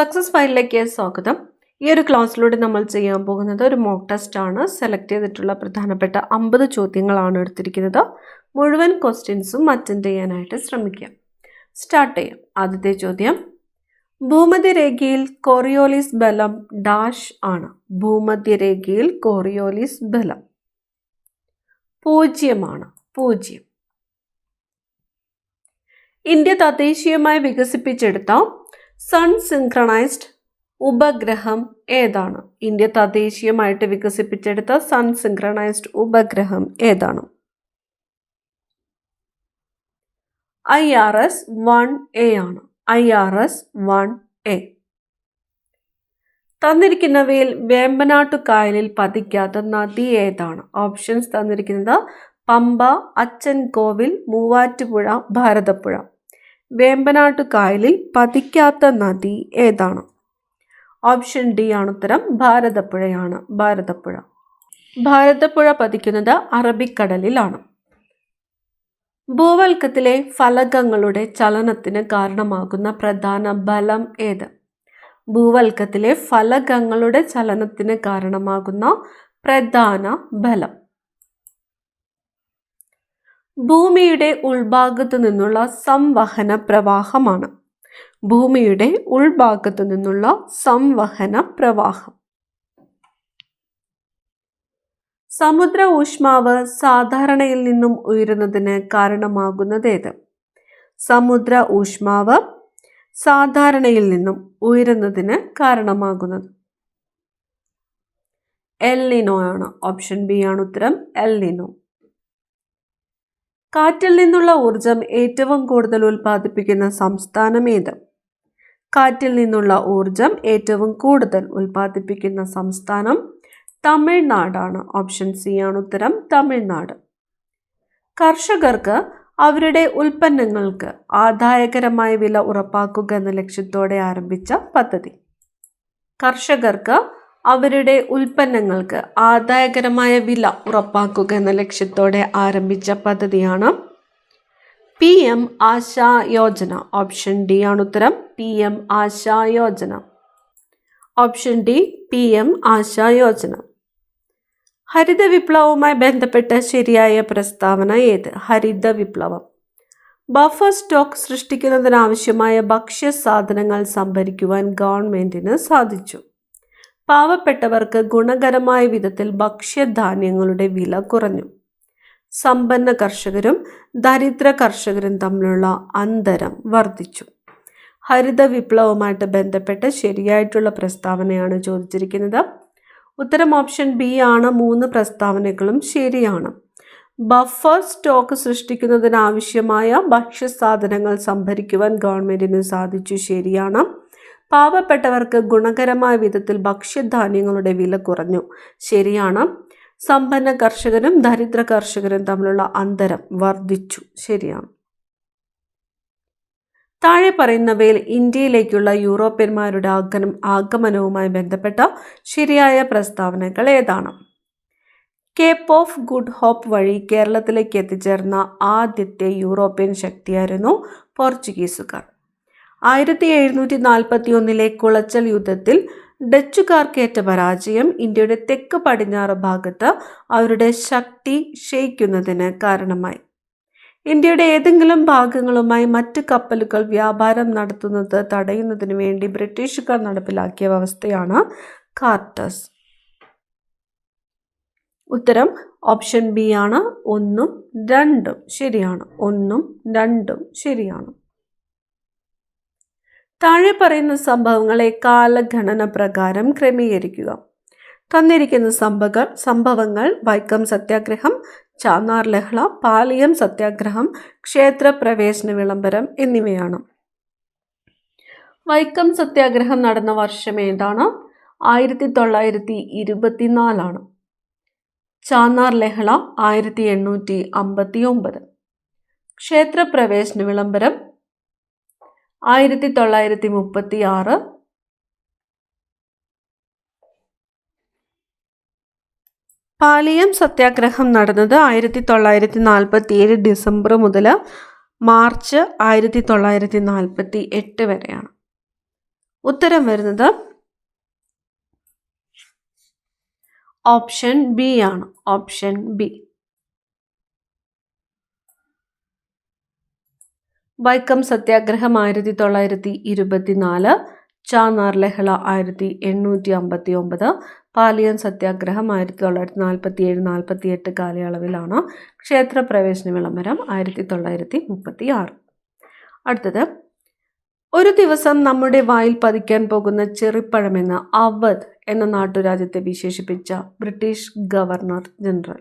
Success ഫയലിലേക്ക് സ്വാഗതം. ഈ ഒരു ക്ലാസ്സിലൂടെ നമ്മൾ ചെയ്യാൻ പോകുന്നത് ഒരു മോക്ക് ടെസ്റ്റ് ആണ്. സെലക്ട് ചെയ്തിട്ടുള്ള പ്രധാനപ്പെട്ട 50 ചോദ്യങ്ങളാണ് എടുത്തിരിക്കുന്നത്. മുഴുവൻ ക്വസ്റ്റ്യൻസും അറ്റൻഡ് ചെയ്യാനായിട്ട് ശ്രമിക്കാം. സ്റ്റാർട്ട് ചെയ്യാം. ആദ്യത്തെ ചോദ്യം, ഭൂമധ്യരേഖയിൽ കോറിയോലിസ് ബലം ഡാഷ് ആണ്. ഭൂമധ്യരേഖയിൽ കോറിയോലിസ് ബലം 0 ആണ്. 0. ഇന്ത്യ തദ്ദേശീയമായി വികസിപ്പിച്ചെടുത്ത സൺ സിൻക്രണൈസ്ഡ് ഉപഗ്രഹം ഏതാണ്? ഇന്ത്യ തദ്ദേശീയമായിട്ട് വികസിപ്പിച്ചെടുത്ത സൺ സിൻക്രണൈസ്ഡ് ഉപഗ്രഹം ഏതാണ്? IRS-1A ആണ്. IRS-1A. തന്നിരിക്കുന്നവയിൽ വേമ്പനാട്ടുകായലിൽ പതിക്കാത്ത നദി ഏതാണ്? ഓപ്ഷൻസ് തന്നിരിക്കുന്നത് പമ്പ, അച്ചൻകോവിൽ, മൂവാറ്റുപുഴ, ഭാരതപ്പുഴ. വേമ്പനാട്ടുകായലിൽ പതിക്കാത്ത നദി ഏതാണ്? ഓപ്ഷൻ ഡി ആണ് ഉത്തരം. ഭാരതപ്പുഴയാണ്. ഭാരതപ്പുഴ. ഭാരതപ്പുഴ പതിക്കുന്നത് അറബിക്കടലിലാണ്. ഭൂവൽക്കത്തിലെ ഫലകങ്ങളുടെ ചലനത്തിന് കാരണമാകുന്ന പ്രധാന ബലം ഏത്? ഭൂവൽക്കത്തിലെ ഫലകങ്ങളുടെ ചലനത്തിന് കാരണമാകുന്ന പ്രധാന ബലം ഭൂമിയുടെ ഉൾഭാഗത്തു നിന്നുള്ള സംവഹന പ്രവാഹമാണ്. ഭൂമിയുടെ ഉൾഭാഗത്തു നിന്നുള്ള സംവഹന പ്രവാഹം. സമുദ്ര ഊഷ്മാവ് സാധാരണയിൽ നിന്നും ഉയരുന്നതിന് കാരണമാകുന്നത് ഏത്? സമുദ്ര ഊഷ്മാവ് സാധാരണയിൽ നിന്നും ഉയരുന്നതിന് കാരണമാകുന്നത് എൽ നിനോ ആണ്. ഓപ്ഷൻ ബി ആണ് ഉത്തരം. El Nino. കാറ്റിൽ നിന്നുള്ള ഊർജം ഏറ്റവും കൂടുതൽ ഉൽപ്പാദിപ്പിക്കുന്ന സംസ്ഥാനം ഏത്? കാറ്റിൽ നിന്നുള്ള ഊർജം ഏറ്റവും കൂടുതൽ ഉൽപ്പാദിപ്പിക്കുന്ന സംസ്ഥാനം തമിഴ്നാടാണ്. ഓപ്ഷൻ സി ആണ് ഉത്തരം. തമിഴ്നാട്. കർഷകർക്ക് അവരുടെ ഉൽപ്പന്നങ്ങൾക്ക് ആദായകരമായ വില ഉറപ്പാക്കുക എന്ന ലക്ഷ്യത്തോടെ ആരംഭിച്ച പദ്ധതി. കർഷകർക്ക് അവരുടെ ഉൽപ്പന്നങ്ങൾക്ക് ആദായകരമായ വില ഉറപ്പാക്കുക എന്ന ലക്ഷ്യത്തോടെ ആരംഭിച്ച പദ്ധതിയാണ് PM Asha Yojana. Option D ആണ് ഉത്തരം. PM Asha Yojana. Option D PM Asha Yojana. ഹരിത വിപ്ലവവുമായി ബന്ധപ്പെട്ട ശരിയായ പ്രസ്താവന ഏത്? ഹരിത വിപ്ലവം ബഫർ സ്റ്റോക്ക് സൃഷ്ടിക്കുന്നതിനാവശ്യമായ ഭക്ഷ്യസാധനങ്ങൾ സംഭരിക്കുവാൻ ഗവൺമെന്റിന് സാധിച്ചു. പാവപ്പെട്ടവർക്ക് ഗുണകരമായ വിധത്തിൽ ഭക്ഷ്യധാന്യങ്ങളുടെ വില കുറഞ്ഞു. സമ്പന്ന കർഷകരും ദരിദ്ര കർഷകരും തമ്മിലുള്ള അന്തരം വർദ്ധിച്ചു. ഹരിത വിപ്ലവവുമായിട്ട് ബന്ധപ്പെട്ട ശരിയായിട്ടുള്ള പ്രസ്താവനയാണ് ചോദിച്ചിരിക്കുന്നത്. ഉത്തരം ഓപ്ഷൻ ബി ആണ്. 3 പ്രസ്താവനകളും ശരിയാണ്. ബഫർ സ്റ്റോക്ക് സൃഷ്ടിക്കുന്നതിനാവശ്യമായ ഭക്ഷ്യസാധനങ്ങൾ സംഭരിക്കുവാൻ ഗവൺമെന്റിന് സാധിച്ചു. ശരിയാണ്. പാവപ്പെട്ടവർക്ക് ഗുണകരമായ വിധത്തിൽ ഭക്ഷ്യധാന്യങ്ങളുടെ വില കുറഞ്ഞു. ശരിയാണ്. സമ്പന്ന കർഷകരും ദരിദ്ര കർഷകരും തമ്മിലുള്ള അന്തരം വർദ്ധിച്ചു. ശരിയാണ്. താഴെ പറയുന്നവയിൽ ഇന്ത്യയിലേക്കുള്ള യൂറോപ്യന്മാരുടെ ആഗമനവുമായി ബന്ധപ്പെട്ട ശരിയായ പ്രസ്താവനകൾ ഏതാണ്? കേപ്പ് ഓഫ് ഗുഡ് ഹോപ്പ് വഴി കേരളത്തിലേക്ക് എത്തിച്ചേർന്ന ആദ്യത്തെ യൂറോപ്യൻ ശക്തിയായിരുന്നു പോർച്ചുഗീസുകാർ. 1741 കുളച്ചൽ യുദ്ധത്തിൽ ഡച്ചുകാർക്കേറ്റ പരാജയം ഇന്ത്യയുടെ തെക്ക് പടിഞ്ഞാറ് ഭാഗത്ത് അവരുടെ ശക്തി ക്ഷയിക്കുന്നതിന് കാരണമായി. ഇന്ത്യയുടെ ഏതെങ്കിലും ഭാഗങ്ങളുമായി മറ്റ് കപ്പലുകൾ വ്യാപാരം നടത്തുന്നത് തടയുന്നതിന് വേണ്ടി ബ്രിട്ടീഷുകാർ നടപ്പിലാക്കിയ വ്യവസ്ഥയാണ് കാർട്ടേഴ്സ്. ഉത്തരം ഓപ്ഷൻ ബി ആണ്. 1ഉം 2ഉം ശരിയാണ്. 1ഉം 2ഉം ശരിയാണ്. താഴെ പറയുന്ന സംഭവങ്ങളെ കാലഗണന പ്രകാരം ക്രമീകരിക്കുക. തന്നിരിക്കുന്ന സംഭവങ്ങൾ വൈക്കം സത്യാഗ്രഹം, ചാന്നാർ ലഹള, പാലിയം സത്യാഗ്രഹം, ക്ഷേത്രപ്രവേശന വിളംബരം എന്നിവയാണ്. വൈക്കം സത്യാഗ്രഹം നടന്ന വർഷം ഏതാണ്? 1924 ആണ്. ചാന്നാർ ലഹള 1859. ക്ഷേത്രപ്രവേശന വിളംബരം 1936. പാലിയം സത്യാഗ്രഹം നടന്നത് 1947 ഡിസംബർ മുതൽ മാർച്ച് 1948 വരെയാണ്. ഉത്തരം വരുന്നത് ഓപ്ഷൻ ബി ആണ്. Option B. വൈക്കം സത്യാഗ്രഹം 1924, ചാന്നാർ ലഹള 1859, പാലിയം സത്യാഗ്രഹം 1947-48 കാലയളവിലാണ്. ക്ഷേത്രപ്രവേശന വിളംബരം 1936. അടുത്തത്, ഒരു ദിവസം നമ്മുടെ വായിൽ പതിക്കാൻ പോകുന്ന ചെറിപ്പഴമെന്ന് അവധ് എന്ന നാട്ടുരാജ്യത്തെ വിശേഷിപ്പിച്ച ബ്രിട്ടീഷ് ഗവർണർ ജനറൽ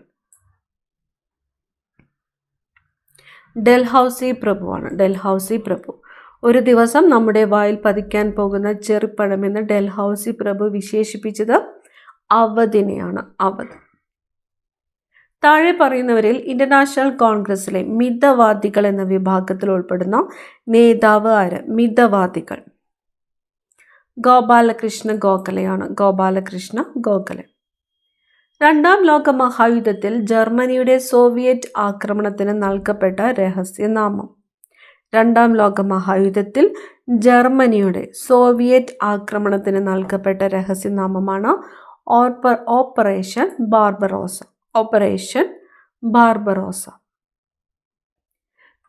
ഡൽഹൌസി പ്രഭുവാണ്. ഡൽഹൌസി പ്രഭു. ഒരു ദിവസം നമ്മുടെ വായിൽ പതിക്കാൻ പോകുന്ന ചെറിപ്പഴമെന്ന് ഡൽഹൌസി പ്രഭു വിശേഷിപ്പിച്ചത് അവധിനെയാണ്. അവധ്. താഴെ പറയുന്നവരിൽ ഇന്റർനാഷണൽ കോൺഗ്രസിലെ മിതവാദികൾ എന്ന വിഭാഗത്തിൽ ഉൾപ്പെടുന്ന നേതാവ് ആര്? മിതവാദികൾ. ഗോപാലകൃഷ്ണ ഗോഖലെയാണ്. ഗോപാലകൃഷ്ണ ഗോഖലെ. രണ്ടാം ലോക മഹായുദ്ധത്തിൽ ജർമ്മനിയുടെ സോവിയറ്റ് ആക്രമണത്തിന് നൽകപ്പെട്ട രഹസ്യനാമം. രണ്ടാം ലോക മഹായുദ്ധത്തിൽ ജർമ്മനിയുടെ സോവിയറ്റ് ആക്രമണത്തിന് നൽകപ്പെട്ട രഹസ്യനാമമാണ് operation Barbarossa. Operation Barbarossa.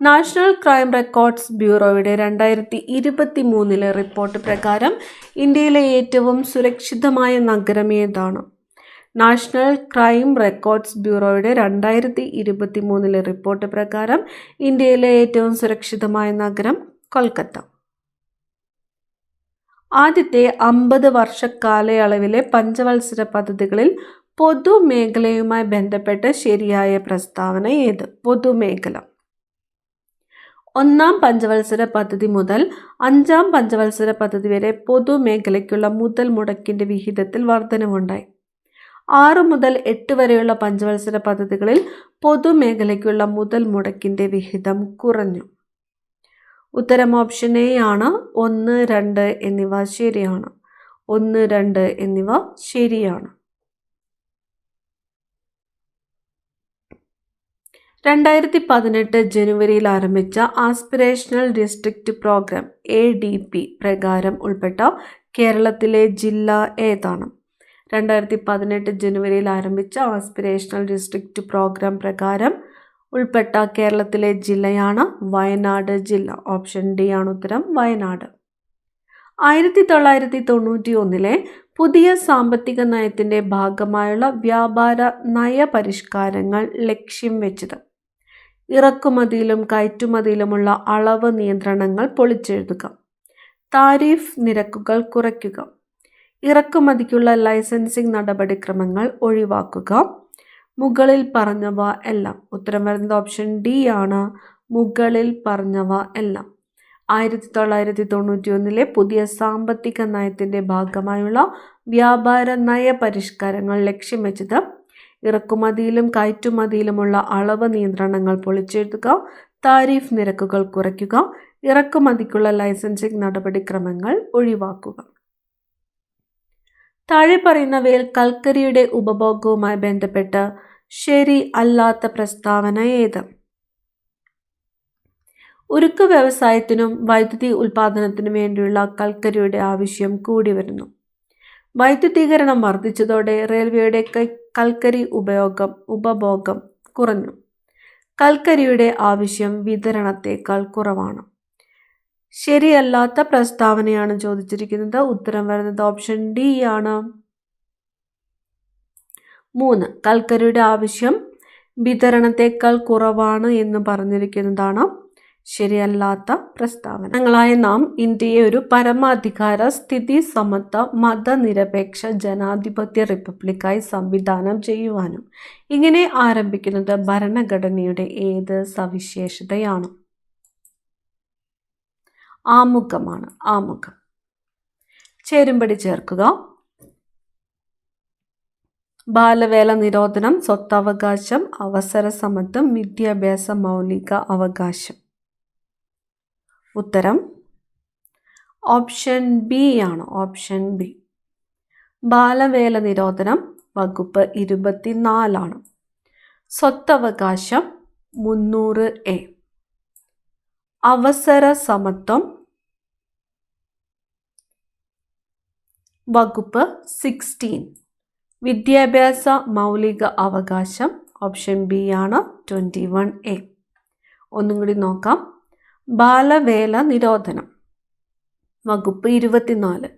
National crime records ബ്യൂറോയുടെ 2023 റിപ്പോർട്ട് പ്രകാരം ഇന്ത്യയിലെ ഏറ്റവും സുരക്ഷിതമായ നഗരം ഏതാണ്? നാഷണൽ ക്രൈം റെക്കോർഡ്സ് ബ്യൂറോയുടെ 2023 റിപ്പോർട്ട് പ്രകാരം ഇന്ത്യയിലെ ഏറ്റവും സുരക്ഷിതമായ നഗരം കൊൽക്കത്ത. ആദ്യത്തെ 50 വർഷ കാലയളവിലെ പഞ്ചവത്സര പദ്ധതികളിൽ പൊതുമേഖലയുമായി ബന്ധപ്പെട്ട ശരിയായ പ്രസ്താവന ഏത്? പൊതുമേഖല. ഒന്നാം പഞ്ചവത്സര പദ്ധതി മുതൽ 5ാം പഞ്ചവത്സര പദ്ധതി വരെ പൊതുമേഖലയ്ക്കുള്ള മുതൽ മുടക്കിന്റെ വിഹിതത്തിൽ വർധനവുണ്ടായി. 6 മുതൽ 8 വരെയുള്ള പഞ്ചവത്സര പദ്ധതികളിൽ പൊതുമേഖലയ്ക്കുള്ള മുതൽ മുടക്കിന്റെ വിഹിതം കുറഞ്ഞു. ഉത്തരം ഓപ്ഷൻ എ ആണ്. 1, 2 എന്നിവ ശരിയാണ്. 1, 2 എന്നിവ ശരിയാണ്. 2018 ജനുവരിയിൽ ആരംഭിച്ച ആസ്പിരേഷണൽ ഡിസ്ട്രിക്റ്റ് പ്രോഗ്രാം ADP പ്രകാരം ഉൾപ്പെട്ട കേരളത്തിലെ ജില്ല ഏതാണ്? 2018 ജനുവരിയിൽ ആരംഭിച്ച ആസ്പിരേഷണൽ ഡിസ്ട്രിക്റ്റ് പ്രോഗ്രാം പ്രകാരം ഉൾപ്പെട്ട കേരളത്തിലെ ജില്ലയാണ് വയനാട് ജില്ല. ഓപ്ഷൻ ഡി ആണ് ഉത്തരം. വയനാട്. 1991 പുതിയ സാമ്പത്തിക നയത്തിന്റെ ഭാഗമായുള്ള വ്യാപാര നയപരിഷ്കാരങ്ങൾ ലക്ഷ്യം വെച്ചത് ഇറക്കുമതിയിലും കയറ്റുമതിയിലുമുള്ള അളവ് നിയന്ത്രണങ്ങൾ പൊളിച്ചെഴുതുക, താരിഫ് നിരക്കുകൾ കുറയ്ക്കുക, ഇറക്കുമതിക്കുള്ള ലൈസൻസിംഗ് നടപടിക്രമങ്ങൾ ഒഴിവാക്കുക, മുകളിൽ പറഞ്ഞവ എല്ലാം. ഉത്തരം വരുന്നത് ഓപ്ഷൻ ഡി ആണ്. മുകളിൽ പറഞ്ഞവ എല്ലാം. 1991 പുതിയ സാമ്പത്തിക നയത്തിന്റെ ഭാഗമായുള്ള വ്യാപാര നയപരിഷ്കാരങ്ങൾ ലക്ഷ്യം വെച്ചത് ഇറക്കുമതിയിലും കയറ്റുമതിയിലുമുള്ള അളവ് നിയന്ത്രണങ്ങൾ പൊളിച്ചെഴുതുക, താരിഫ് നിരക്കുകൾ കുറയ്ക്കുക, ഇറക്കുമതിക്കുള്ള ലൈസൻസിംഗ് നടപടിക്രമങ്ങൾ ഒഴിവാക്കുക. താഴെ പറയുന്നവയിൽ കൽക്കരിയുടെ ഉപഭോഗവുമായി ബന്ധപ്പെട്ട് ശരി അല്ലാത്ത പ്രസ്താവന ഏത്? ഉരുക്ക് വ്യവസായത്തിനും വൈദ്യുതി ഉൽപാദനത്തിനും വേണ്ടിയുള്ള കൽക്കരിയുടെ ആവശ്യം കൂടി വരുന്നു. വൈദ്യുതീകരണം വർദ്ധിച്ചതോടെ റെയിൽവേയുടെ കൽക്കരി ഉപഭോഗം കുറഞ്ഞു. കൽക്കരിയുടെ ആവശ്യം വിതരണത്തേക്കാൾ കുറവാണ്. ശരിയല്ലാത്ത പ്രസ്താവനയാണ് ചോദിച്ചിരിക്കുന്നത്. ഉത്തരം വരുന്നത് ഓപ്ഷൻ ഡി ആണ്. 3. കൽക്കരിയുടെ ആവശ്യം വിതരണത്തേക്കാൾ കുറവാണ് എന്ന് പറഞ്ഞിരിക്കുന്നതാണ് ശരിയല്ലാത്ത പ്രസ്താവന. ഞങ്ങളായ നാം ഇന്ത്യയെ ഒരു പരമാധികാര സ്ഥിതി സമത്വ മതനിരപേക്ഷ ജനാധിപത്യ റിപ്പബ്ലിക്കായി സംവിധാനം ചെയ്യുവാനും ഇങ്ങനെ ആരംഭിക്കുന്നത് ഭരണഘടനയുടെ ഏത് സവിശേഷതയാണ്? ആമുഖമാണ്. ആമുഖം. ചേരുംപടി ചേർക്കുക. ബാലവേല നിരോധനം, സ്വത്തവകാശം, അവസര സമത്വം, വിദ്യാഭ്യാസ മൗലിക അവകാശം. ഉത്തരം ഓപ്ഷൻ ബി ആണ്. Option B. ബാലവേല നിരോധനം വകുപ്പ് 24 സ്വത്തവകാശം 300A. അവസര സമത്വം വകുപ്പ് 16. വിദ്യാഭ്യാസ മൗലിക അവകാശം ഓപ്ഷൻ ബി ആണ് 21A. ഒന്നും കൂടി നോക്കാം. ബാലവേല നിരോധനം വകുപ്പ് 24.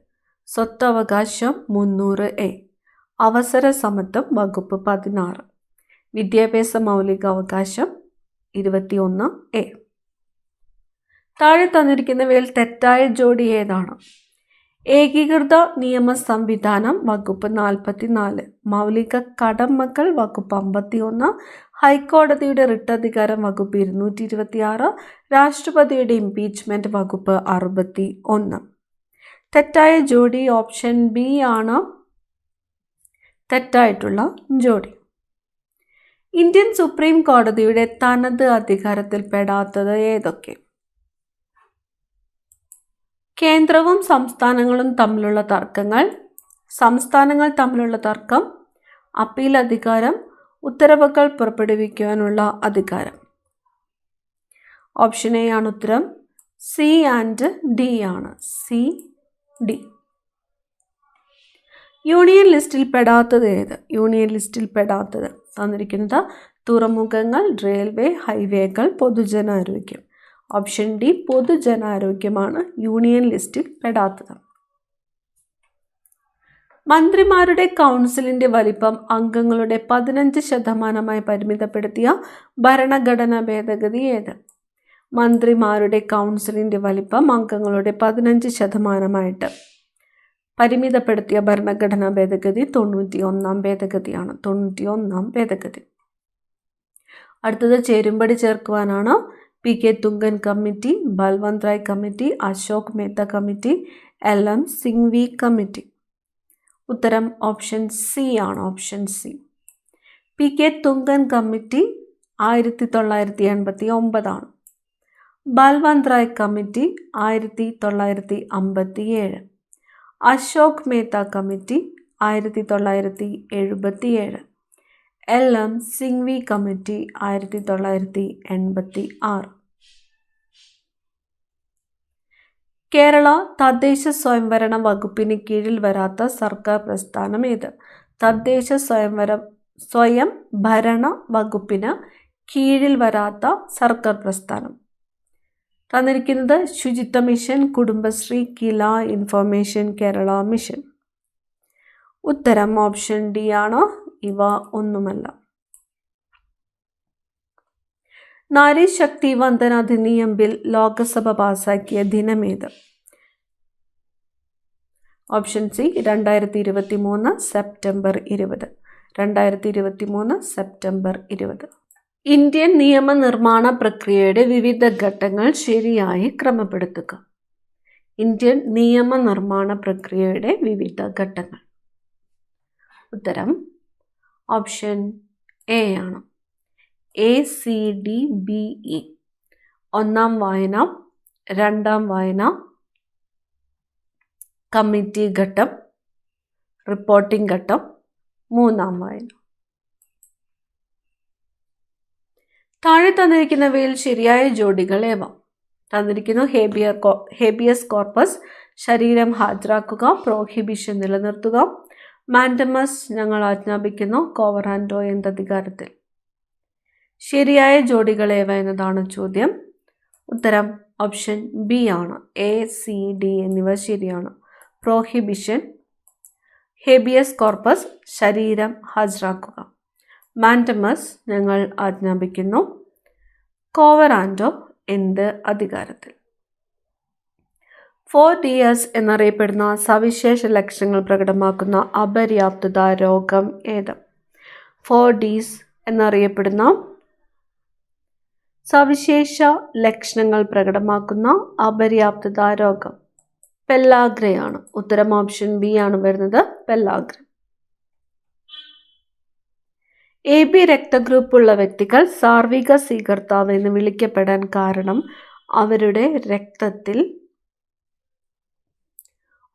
സ്വത്തവകാശം 300A. അവസര സമത്വം വകുപ്പ് 16. വിദ്യാഭ്യാസ മൗലിക അവകാശം 21A. താഴെ തന്നിരിക്കുന്നവയിൽ തെറ്റായ ജോഡി ഏതാണ്? ഏകീകൃത നിയമ സംവിധാനം വകുപ്പ് 44. മൗലിക കടമകൾ വകുപ്പ് 51. ഹൈക്കോടതിയുടെ റിട്ട് അധികാരം വകുപ്പ് 226. രാഷ്ട്രപതിയുടെ ഇംപീച്ച്മെന്റ് വകുപ്പ് 61. തെറ്റായ ജോഡി ഓപ്ഷൻ ബി ആണ് തെറ്റായിട്ടുള്ള ജോഡി. ഇന്ത്യൻ സുപ്രീം കോടതിയുടെ തനത് അധികാരത്തിൽ പെടാത്തത് ഏതൊക്കെ? കേന്ദ്രവും സംസ്ഥാനങ്ങളും തമ്മിലുള്ള തർക്കങ്ങൾ, സംസ്ഥാനങ്ങൾ തമ്മിലുള്ള തർക്കം, അപ്പീൽ അധികാരം, ഉത്തരവുകൾ പുറപ്പെടുവിക്കുവാനുള്ള അധികാരം. ഓപ്ഷൻ എ ആണ് ഉത്തരം. സി ആൻഡ് ഡി ആണ്. C, D. യൂണിയൻ ലിസ്റ്റിൽ പെടാത്തത് ഏത്? യൂണിയൻ ലിസ്റ്റിൽ പെടാത്തത് തന്നിരിക്കുന്നത് തുറമുഖങ്ങൾ, റെയിൽവേ, ഹൈവേകൾ, പൊതുജനാരോഗ്യം. ഓപ്ഷൻ ഡി പൊതുജനാരോഗ്യമാണ് യൂണിയൻ ലിസ്റ്റിൽ പെടാത്തത്. മന്ത്രിമാരുടെ കൗൺസിലിന്റെ വലിപ്പം അംഗങ്ങളുടെ 15% പരിമിതപ്പെടുത്തിയ ഭരണഘടനാ ഭേദഗതി ഏത്? മന്ത്രിമാരുടെ കൗൺസിലിന്റെ വലിപ്പം അംഗങ്ങളുടെ 15% പരിമിതപ്പെടുത്തിയ ഭരണഘടനാ ഭേദഗതി 91-ാം ഭേദഗതിയാണ്. 91-ാം ഭേദഗതി. അടുത്തത് ചേരുംപടി ചേർക്കുവാനാണ്. P K. Thungon committee, Balwant Rai committee, Ashok Mehta committee, L M. Singhvi committee. ഉത്തരം ഓപ്ഷൻ സി ആണ്. Option C. P K. Thungon committee 1989 ആണ്. Balwant Rai committee 1957. Ashok Mehta committee 1977. L M. Singhvi committee 1986. Kerala തദ്ദേശ സ്വയംഭരണ വകുപ്പിന് കീഴിൽ വരാത്ത സർക്കാർ പ്രസ്ഥാനം ഏത്? തദ്ദേശ സ്വയംഭരണ വകുപ്പിന് കീഴിൽ വരാത്ത സർക്കാർ പ്രസ്ഥാനം തന്നിരിക്കുന്നത് Suchitwa mission, Kudumbashree, KILA, information Kerala mission. ഉത്തരം ഓപ്ഷൻ ഡി ആണ്. ഇവ ഒന്നുമല്ല. നാരി ശക്തി വന്ദന അധിനിയം ബിൽ ലോകസഭ പാസാക്കിയ ദിനമേത്? Option C 2023 September 20. 2023 September 20. Indian നിയമനിർമ്മാണ പ്രക്രിയയുടെ വിവിധ ഘട്ടങ്ങൾ ശരിയായി ക്രമപ്പെടുത്തുക. ഇന്ത്യൻ നിയമനിർമ്മാണ പ്രക്രിയയുടെ വിവിധ ഘട്ടങ്ങൾ. ഉത്തരം ഓപ്ഷൻ എ ആണ്. ACDBE. ഒന്നാം വായന, രണ്ടാം വായന, കമ്മിറ്റി ഘട്ടം, റിപ്പോർട്ടിംഗ് ഘട്ടം, മൂന്നാം വായന. താഴെ തന്നിരിക്കുന്നവയിൽ ശരിയായ ജോഡികൾ ഏവ? തന്നിരിക്കുന്നു ഹേബിയസ് കോർപ്പസ് ശരീരം ഹാജരാക്കുക, പ്രോഹിബിഷൻ നിലനിർത്തുക, മാൻഡമസ് ഞങ്ങൾ ആജ്ഞാപിക്കുന്നു, കോവറാൻഡോ എന്തധികാരത്തിൽ. ശരിയായ ജോഡികൾ ഏവ എന്നതാണ് ചോദ്യം. ഉത്തരം ഓപ്ഷൻ ബി ആണ്. ACD എന്നിവ ശരിയാണ്. പ്രോഹിബിഷൻ, ഹേബിയസ് കോർപ്പസ് ശരീരം ഹാജരാക്കുക, മാൻഡമസ് ഞങ്ങൾ ആജ്ഞാപിക്കുന്നു, കോവറാൻഡോ എന്ത് അധികാരത്തിൽ. 4DS എന്നറിയപ്പെടുന്ന സവിശേഷ ലക്ഷണങ്ങൾ പ്രകടമാക്കുന്ന അപര്യാപ്തത രോഗം ഏത്? 4Ds എന്നറിയപ്പെടുന്ന സവിശേഷ ലക്ഷണങ്ങൾ പ്രകടമാക്കുന്ന അപര്യാപ്തത രോഗം പെല്ലാഗ്രയാണ്. ഉത്തരം ഓപ്ഷൻ ബി ആണ് വരുന്നത്. പെല്ലാഗ്ര. AB രക്തഗ്രൂപ്പുള്ള വ്യക്തികൾ സാർവിക സ്വീകർത്താവ് എന്ന് വിളിക്കപ്പെടാൻ കാരണം അവരുടെ രക്തത്തിൽ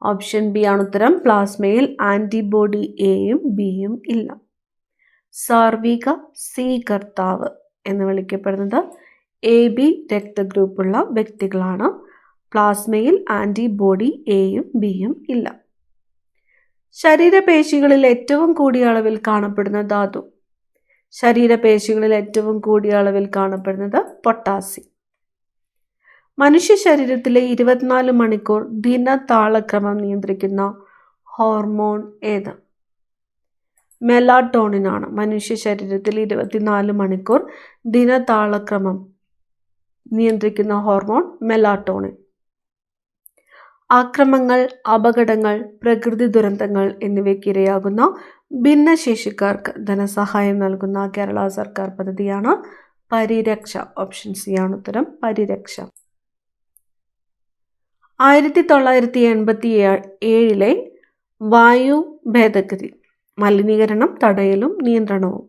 ഓപ്ഷൻ ബി ആണ് ഉത്തരം. പ്ലാസ്മയിൽ ആന്റിബോഡി എയും ബിയും ഇല്ല. സാർവിക സ്വീകർത്താവ് എന്ന് വിളിക്കപ്പെടുന്നത് AB രക്തഗ്രൂപ്പുള്ള വ്യക്തികളാണ്. പ്ലാസ്മയിൽ ആന്റിബോഡി എയും ബിയും ഇല്ല. ശരീരപേശികളിൽ ഏറ്റവും കൂടിയ അളവിൽ കാണപ്പെടുന്ന ധാതു. ശരീരപേശികളിൽ ഏറ്റവും കൂടിയ അളവിൽ കാണപ്പെടുന്നത് പൊട്ടാസ്യം. മനുഷ്യ ശരീരത്തിലെ 24 മണിക്കൂർ ദിനതാളക്രമം നിയന്ത്രിക്കുന്ന ഹോർമോൺ ഏത്? മെലാട്ടോണിൻ ആണ്. മനുഷ്യ ശരീരത്തിൽ 24 മണിക്കൂർ ദിനതാളക്രമം നിയന്ത്രിക്കുന്ന ഹോർമോൺ മെലാട്ടോണിൻ. ആക്രമങ്ങൾ, അപകടങ്ങൾ, പ്രകൃതി ദുരന്തങ്ങൾ എന്നിവയ്ക്ക് ഇരയാകുന്ന ഭിന്നശേഷിക്കാർക്ക് ധനസഹായം നൽകുന്ന കേരള സർക്കാർ പദ്ധതിയാണ് പരിരക്ഷ. ഓപ്ഷൻ സി ആണ് ഉത്തരം, പരിരക്ഷ. 1987 വായു ഭേദഗതി മലിനീകരണം തടയലും നിയന്ത്രണവും.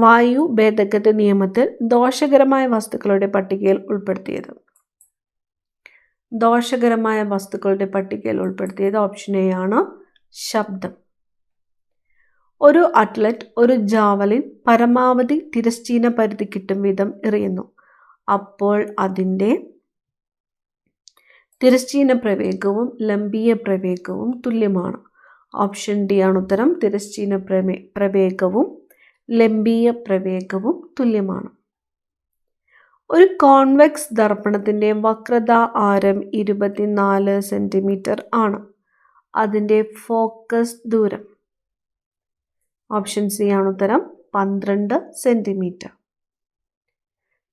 വായു ഭേദഗതി നിയമത്തിൽ ദോഷകരമായ വസ്തുക്കളുടെ പട്ടികയിൽ ഉൾപ്പെടുത്തിയത്. ദോഷകരമായ വസ്തുക്കളുടെ പട്ടികയിൽ ഉൾപ്പെടുത്തിയത് ഓപ്ഷൻ എ ആണ്, ശബ്ദം. ഒരു അത്ലറ്റ് ഒരു ജാവലിൻ പരമാവധി തിരശ്ചീന പരിധി കിട്ടും വിധം എറിയുന്നു. അപ്പോൾ അതിൻ്റെ തിരശ്ചീന പ്രവേഗവും ലംബീയ പ്രവേഗവും തുല്യമാണ്. ഓപ്ഷൻ ഡി ആണ് ഉത്തരം, തിരശ്ചീന പ്രവേഗവും ലംബീയ പ്രവേഗവും തുല്യമാണ്. ഒരു കോൺവെക്സ് ദർപ്പണത്തിൻ്റെ വക്രത ആരം 24 സെൻറ്റിമീറ്റർ ആണ്. അതിൻ്റെ ഫോക്കസ് ദൂരം ഓപ്ഷൻ സി ആണ് ഉത്തരം, 12 സെൻറ്റിമീറ്റർ.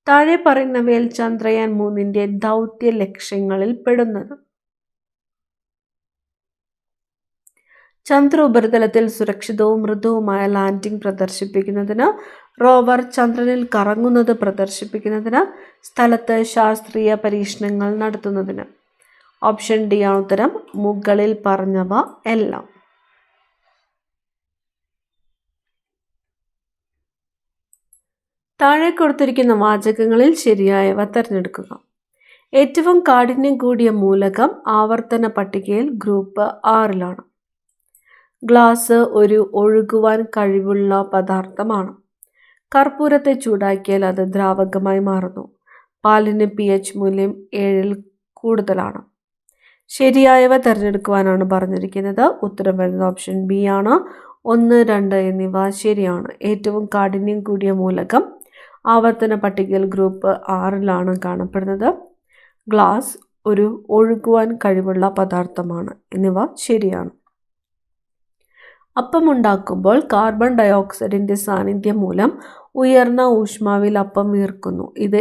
താഴെ പറയുന്നവയിൽ ചന്ദ്രയാൻ 3ൻ്റെ ദൗത്യ ലക്ഷ്യങ്ങളിൽ പെടുന്നത്. ചന്ദ്ര ഉപരിതലത്തിൽ സുരക്ഷിതവും മൃദുവുമായ ലാൻഡിംഗ് പ്രദർശിപ്പിക്കുന്നതിന്, റോവർ ചന്ദ്രനിൽ കറങ്ങുന്നത് പ്രദർശിപ്പിക്കുന്നതിന്, സ്ഥലത്ത് ശാസ്ത്രീയ പരീക്ഷണങ്ങൾ നടത്തുന്നതിന്. ഓപ്ഷൻ ഡി ആണ് ഉത്തരം, മുകളിൽ പറഞ്ഞവ എല്ലാം. താഴെ കൊടുത്തിരിക്കുന്ന വാചകങ്ങളിൽ ശരിയായവ തിരഞ്ഞെടുക്കുക. ഏറ്റവും കാഠിന്യം കൂടിയ മൂലകം ആവർത്തന പട്ടികയിൽ ഗ്രൂപ്പ് 6ലാണ്. ഗ്ലാസ് ഒരു ഒഴുകുവാൻ കഴിവുള്ള പദാർത്ഥമാണ്. കർപ്പൂരത്തെ ചൂടാക്കിയാൽ അത് ദ്രാവകമായി മാറുന്നു. പാലിന് pH മൂല്യം 7ൽ കൂടുതലാണ്. ശരിയായവ തിരഞ്ഞെടുക്കുവാനാണ് പറഞ്ഞിരിക്കുന്നത്. ഉത്തരം വരുന്നത് ഓപ്ഷൻ ബി ആണ്. 1, 2 എന്നിവ ശരിയാണ്. ഏറ്റവും കാഠിന്യം കൂടിയ മൂലകം ആവർത്തന പട്ടികയിൽ ഗ്രൂപ്പ് 6ലാണ് കാണപ്പെടുന്നത്. ഗ്ലാസ് ഒരു ഒഴുകുവാൻ കഴിവുള്ള പദാർത്ഥമാണ് എന്നിവ ശരിയാണ്. അപ്പമുണ്ടാക്കുമ്പോൾ കാർബൺ ഡയോക്സൈഡിൻ്റെ സാന്നിധ്യം മൂലം ഉയർന്ന ഊഷ്മാവിൽ അപ്പം വീർക്കുന്നു. ഇത്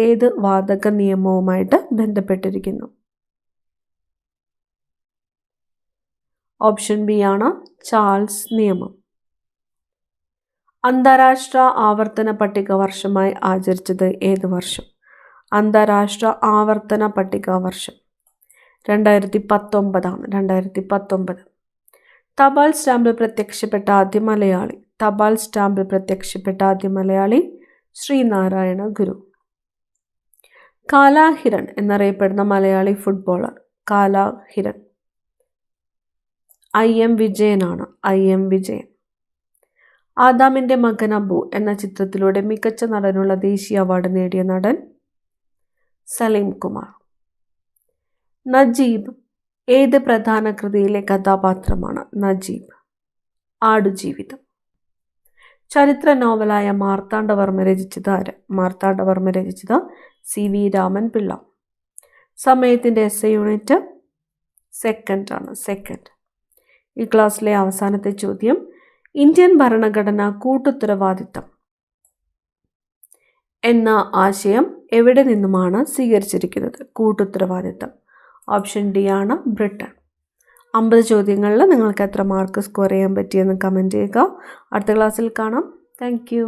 ഏത് വാതക നിയമവുമായിട്ട് ബന്ധപ്പെട്ടിരിക്കുന്നു? ഓപ്ഷൻ ബി ആണ്, ചാൾസ് നിയമം. അന്താരാഷ്ട്ര ആവർത്തന പട്ടിക വർഷമായി ആചരിച്ചത് ഏത് വർഷം? അന്താരാഷ്ട്ര ആവർത്തന പട്ടിക വർഷം 2019 ആണ്. 2019. തപാൽ സ്റ്റാമ്പിൽ പ്രത്യക്ഷപ്പെട്ട ആദ്യ മലയാളി. തപാൽ സ്റ്റാമ്പിൽ പ്രത്യക്ഷപ്പെട്ട ആദ്യ മലയാളി ശ്രീനാരായണ ഗുരു. കാലാഹിരൺ എന്നറിയപ്പെടുന്ന മലയാളി ഫുട്ബോളർ. കാലാഹിരൺ IM വിജയനാണ്. IM വിജയൻ. ആദാമിൻ്റെ മകൻ അബു എന്ന ചിത്രത്തിലൂടെ മികച്ച നടനുള്ള ദേശീയ അവാർഡ് നേടിയ നടൻ സലീം കുമാർ. നജീബ് ഏത് പ്രധാന കൃതിയിലെ കഥാപാത്രമാണ്? നജീബ് ആടുജീവിതം. ചരിത്ര നോവലായ മാർത്താണ്ഡവർമ്മ രചിച്ചത് ആര്? മാർത്താണ്ഡവർമ്മ രചിച്ചത് CV രാമൻ പിള്ള. സമയത്തിൻ്റെ SI യൂണിറ്റ് സെക്കൻഡ് ആണ്. സെക്കൻഡ്. ഈ ക്ലാസ്സിലെ അവസാനത്തെ ചോദ്യം, ഇന്ത്യൻ ഭരണഘടന കൂട്ടുത്തരവാദിത്തം എന്ന ആശയം എവിടെ നിന്നുമാണ് സ്വീകരിച്ചിരിക്കുന്നത്? കൂട്ടുത്തരവാദിത്തം. ഓപ്ഷൻ ഡി ആണ്, ബ്രിട്ടൻ. 50 ചോദ്യങ്ങളിൽ നിങ്ങൾക്ക് എത്ര മാർക്ക് സ്കോർ ചെയ്യാൻ പറ്റിയെന്ന് കമൻറ്റ് ചെയ്യുക. അടുത്ത ക്ലാസ്സിൽ കാണാം. Thank you.